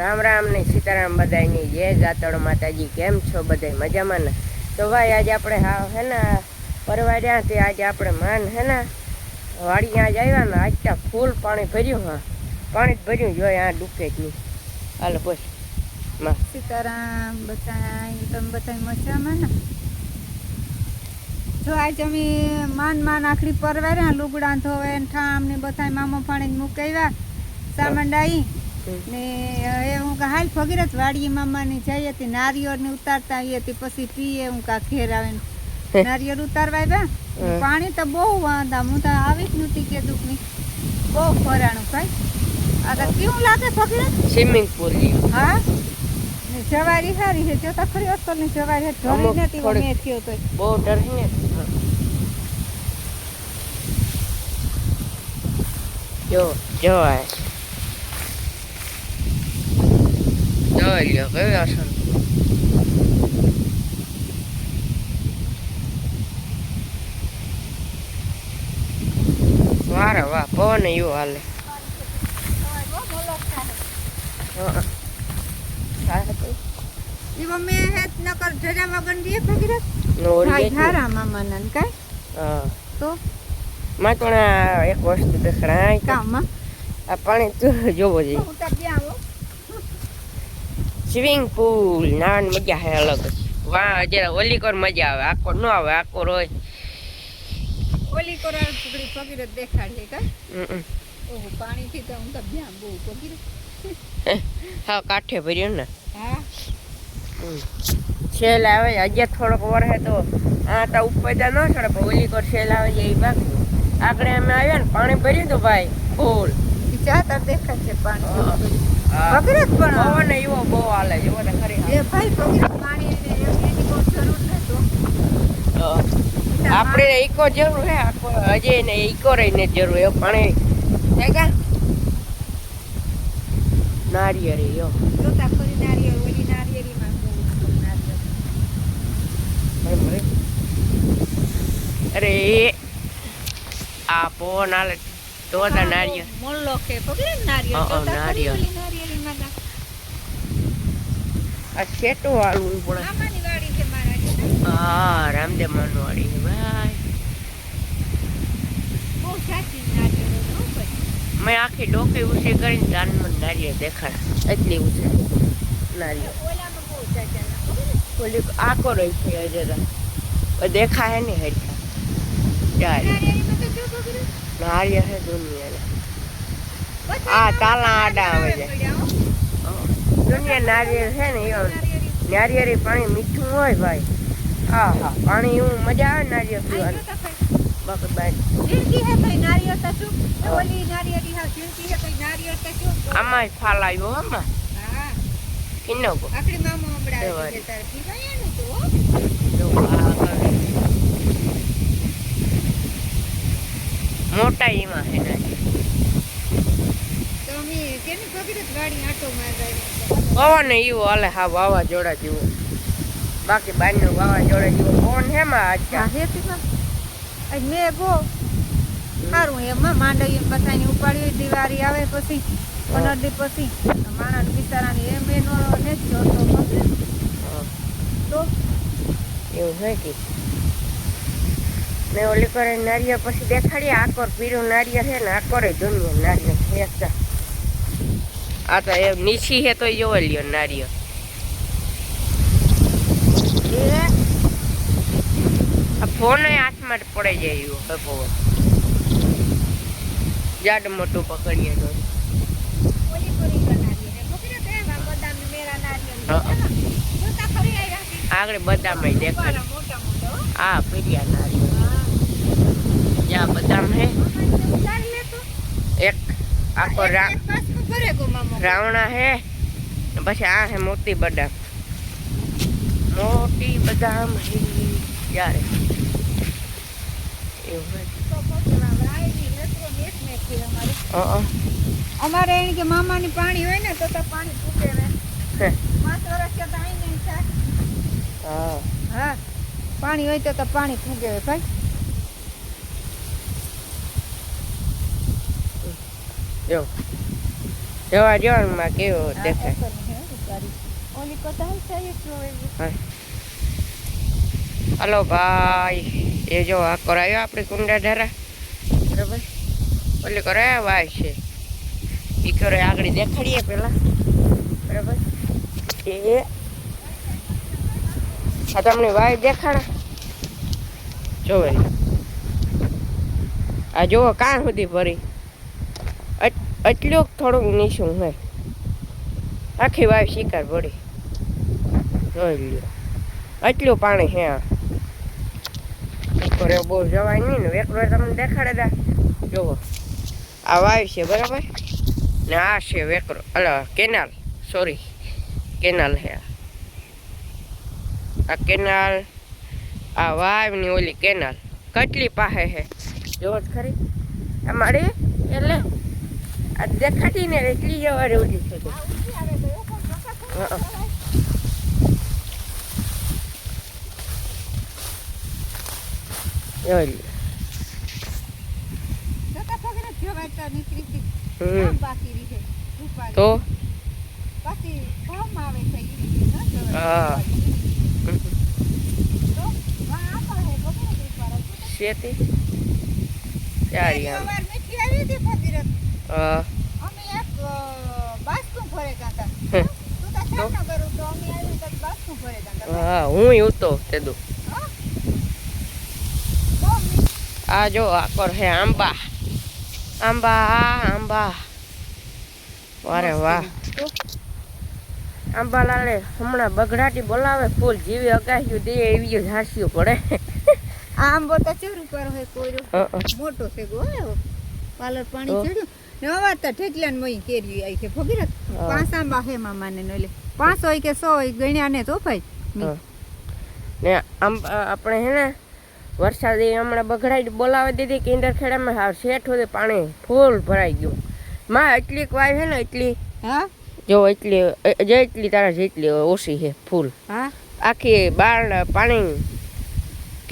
રામ રામ ને સીતારામ બધાની જય ગાતળ માતાજી કેમ છો બધા મજામાં ને તો ભાઈ આજે આપણે હા હે ને પરવાર્યા તે આજે આપણે માન હે ને વાડી આજ આવ્યા ને આજ ત્યાં ફૂલ પાણી ભર્યું હા પાણી જ ભર્યું જોઈએ આ ડૂકે જ નહીં હાલો બોલ માં સીતારામ બધાય તમે બધા મજામાં ને જો આજ અમે માન આખરી પરવાર્યા લુગડા ધોવે ને ઠામ ને બધા મામા પાણી મુકાવ્યા સામંડાઈ ને એ હું કા હાલ ભગીરથ વાડી મામાની જઈ હતી નારિયેળ ને ઉતારતા આવી હતી પછી પીએ હું કા ઘેર આવે નારિયેળ ઉતારવા આવ્યા પાણી તો બહુ વાંધા હું તો આવી જ નહોતી કીધું ની બહુ ભરાણું ભાઈ આ તો કેવું લાગે ભગીરથ સ્વિમિંગ પુલ હા ને જવારી સારી છે જો તો ખરી અસલ ની જવારી ઢળી નથી મેં થયો તો બહુ ડર ને જો જો લ્યો કયું આસન વારે વાહ પવન એવું હાલે તો માં તો એક વસ્તુ દેખાય કામમાં આ પાણી જોવો જોઈએ સ્વિમિંગ પુલ નાવાની મજા હે અલગ વાહ જરા ઓલી કોર મજા આવે આખો ન આવે આખો રોય ઓલી કોરા પકડી ભગીરથ દેખાડીએ કા ઓહો પાણી થી તો હું તો ધ્યાન બહુ ભગીરથ હા કાઠે ભર્યો ને હા શેલ આવે આજે થોડોક વરહે તો આ તો ઉપર ન ચડે પણ ઓલી કોર શેલ આવે છે એ બાકી આગળ અમે આવ્યા ને પાણી ભર્યું તો ભાઈ ફૂલ ચાતર દેખાય છે પાણી ભગીરથ પણ પવન એવો બહુ હાલે એવો ને ખરી એ ભાઈ ભગીરથ પાણી એની કોઈ જરૂર નતો આપણે ઈકો જરૂર હે આખો હજે ને ઈકો રહીને જરૂર એ પાણી હે કા નારિયેળ યો જોતા ખરી નારિયેળ ઓલી નારિયેળીમાં બહુ નારિયેળ અરે આ પવન હાલે તો નારિયેળ મોલ્લો કે ભગીરથ નારિયેળ જોતા ખરી ઓલી નારિયેળીમાં આ છેટું હાલવું પડે મામાની વાડી છે મારા હા રામદેવ માનું વાડી છે ભાઈ બહુ સાચી નારિયેળ હો ભાઈ મેં આખી ડોકી ઊંચી કરીને કાનમાં નારિયેળ દેખાડ એટલી ઊંચી નારિયેળ ઓલામાં બહુ સાચા ઓલી આખો રહી છે જરા દેખાય ને હરખા ચાલ નારિયેળીમાં તો જો ભગીરથ નારિયેળ હે દુનિયા આ તાલા આડા આવે છે દુનિયા નારિયેળ છે ને એવું નારિયેળી પાણી મીઠું હોય ભાઈ હા હા પાણી એવું મજા આવે નારિયેળ પીવાની બાકી બાય જિંદગી હે ભાઈ નારિયેળ તો શું ઓલી નારિયેળી હા જિંદગી હે ભાઈ નારિયેળ તો શું આમાં ફાલ આવ્યો આમાં હા કિનો કો આખરી મામા હમણાં છે તારે પીવાયા ને તો મોટા એમાં હે નારિયેળ તો અમે કેની ભગીરથ વાડી આટો મારવા પવન એવું હાલે હા વાવાઝોડા જેવું બાકી બારનું વાવાઝોડા જેવું પવન હેમાં હા હેતીમાં આજ મેં ગો સારું એમાં માંડવી બધાની ઉપાડી દિવાળી આવે પછી 15 દી પછી માણસ બિચારાની એમ એનો ને જ જોતો તો એવું હોય કે ને ઓલી કરે નારિયેળ પછી દેખાડીએ આકોર પીરું નારિયેળ છે ને આકોરે દુનિયા નારિયેળ એકતા આ તો એમ નીચી હે તો જોવા લ્યો નારિયેળ આ ફોન હાથમાં પડે જાય એવું પવન જાડ મોટું પકડીએ તો ઓલી પૂરી બનાવી ને ભગીરથ એમાં બદામ ને મેરા નારિયેળ જોતા ખરી આવ્યા આગળ બદામ દેખાય મોટા મોટા આ પીરિયા નારિયેળ જ્યાં બદામ હે ઉતારી લે તો એક આખો રાવણા હે પછી આ હે મોટી બદામ હે યારે એવું અમારે એને કે મામાની પાણી હોય ને તો પાણી ફૂટે ને 5 વર્ષ કે આઈને હા હા પાણી હોય તો પાણી ફૂગે ભાઈ એવું જવા જવામાં કેવો આ દેખાય. ઉપરનું હે, ઉપાડી. ઓલી કોતાલ છે એ જો એવી. હા. હાલો ભાઈ, એ જો આ કરાયો આપણે કુંડા ધારા બરાબર. ઓલી કરાયા વાય છે એ કરે આગળ દેખાડીએ પેલા બરાબર. એ આ તમને વાય દેખાડા જોવે. આ જુઓ કાં સુધી ભરી એટલું થોડુંક નીચું હોય આખી વાય શિકાર પડી જોઈ લ્યો. એટલું પાણી હે આ કરે બહુ જવાય નહીં ને. વેકરો તમને દેખાડે દા જુઓ આ વાય છે બરાબર ને આ છે વેકરો અલા કેનાલ સોરી કેનાલ હે આ કેનાલ. આ વાવની ઓલી કેનાલ કેટલી પાસે હે જોવો જ ખરી અમારે એટલે આ દેખાતી ને એટલી જવારે ઓલી છે. તો હા શેતી ચારી આમ હા હા હું ઉતો તેદું. આ જો આકોર હે આંબા આંબા આંબા વારે વાહ. આંબા લાલે હમણાં બગડાટી બોલાવે ફૂલ જીવી અગાસ્યું દે એવી ઝાંસ્યું પડે. આંબો તો ચેરું પર હોય કોયરો મોટો છે ગો પાલર પાણી ચડ્યું ને અવાર તો ઠેકલાન મઈ કેરી આવી છે ભગીરથ. 5 આંબા હે મામાને નલે 5 હોય કે 100 હોય ગણ્યા ને તો ભાઈ ને આપણે હે ને વરસાદ હમણાં બગડાઈ બોલાવે દીધી કે ઇન્દર ખેડામાં હાવ શેઠ હોય પાણી ફૂલ ભરાઈ ગયું. માં એટલી વાય હે ને એટલી હા જો એટલી જેટલી તારા જેટલી ઓછી છે ફૂલ. હા આખી બાર પાણી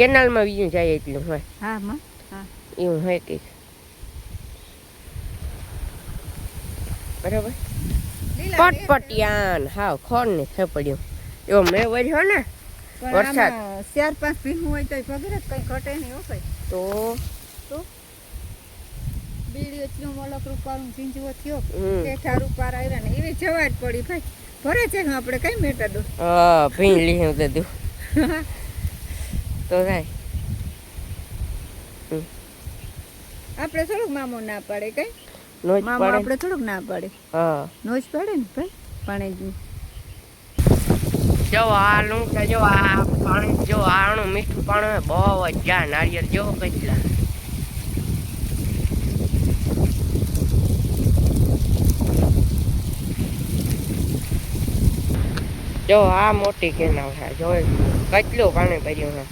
કેનાલમાં વીજું જાય એટલું હોય. હા માં હા એવું હોય કે બરાબર. પટપટિયાન હાવ ખોર ને થપડ્યું એવો મેં વર્યો ને વરસાદ 4-5 ભીહું હોય તો ભગીરથ કઈ ઘટે નહીં હો ભાઈ. તો બીડી એટલું મોલક રૂપારું ઝીંજવો થયો ઠેઠા રૂપાર આવ્યા ને એવી જવા જ પડી ભાઈ. ભરે છે ને આપણે કઈ મેટા દો હા ભીંગ લીધું દીધું તો થાય. આપણે થોડુંક મામો ના પાડે કઈ નોજ મામો પડે. આપણે થોડુંક ના પાડે. હા નોજ પાડે ને ભાઈ પાણી જો આ લૂંટા જો આ પાણી જો આણું મીઠું પાણી બહુ જ જા નારિયેળ જો કેટલા. જો આ મોટી કેનાલ છે જો કેટલું પાણી ભર્યું છે.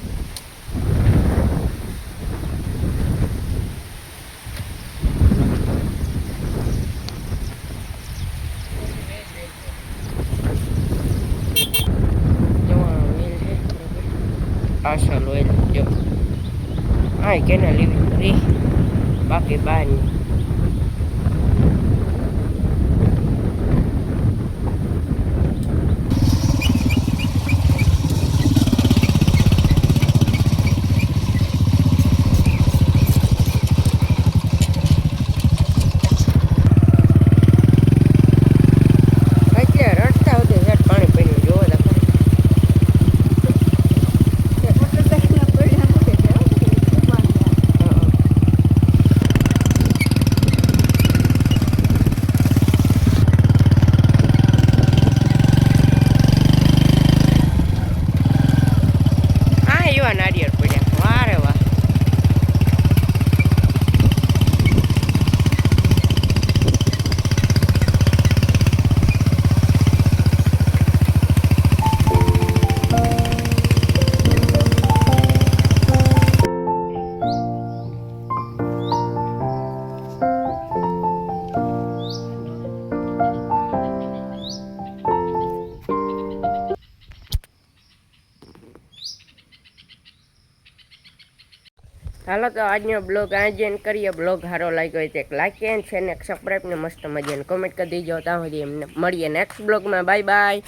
જો આ વેલ છે બરાબર. આ સાલ વેલ જો આ કેનાલ એવી કરી બાકી બહારની હાલો તો આજનો બ્લોગ આ જેન કરીએ. બ્લોગ સારો લાગ્યો હોય તો એક લાઈક છે ને સબસ્ક્રાઈબ ને મસ્ત મજાને કોમેન્ટ કરી દીજો. ત્યાં સુધી એમને મળીએ નેક્સ્ટ બ્લોગમાં. Bye bye.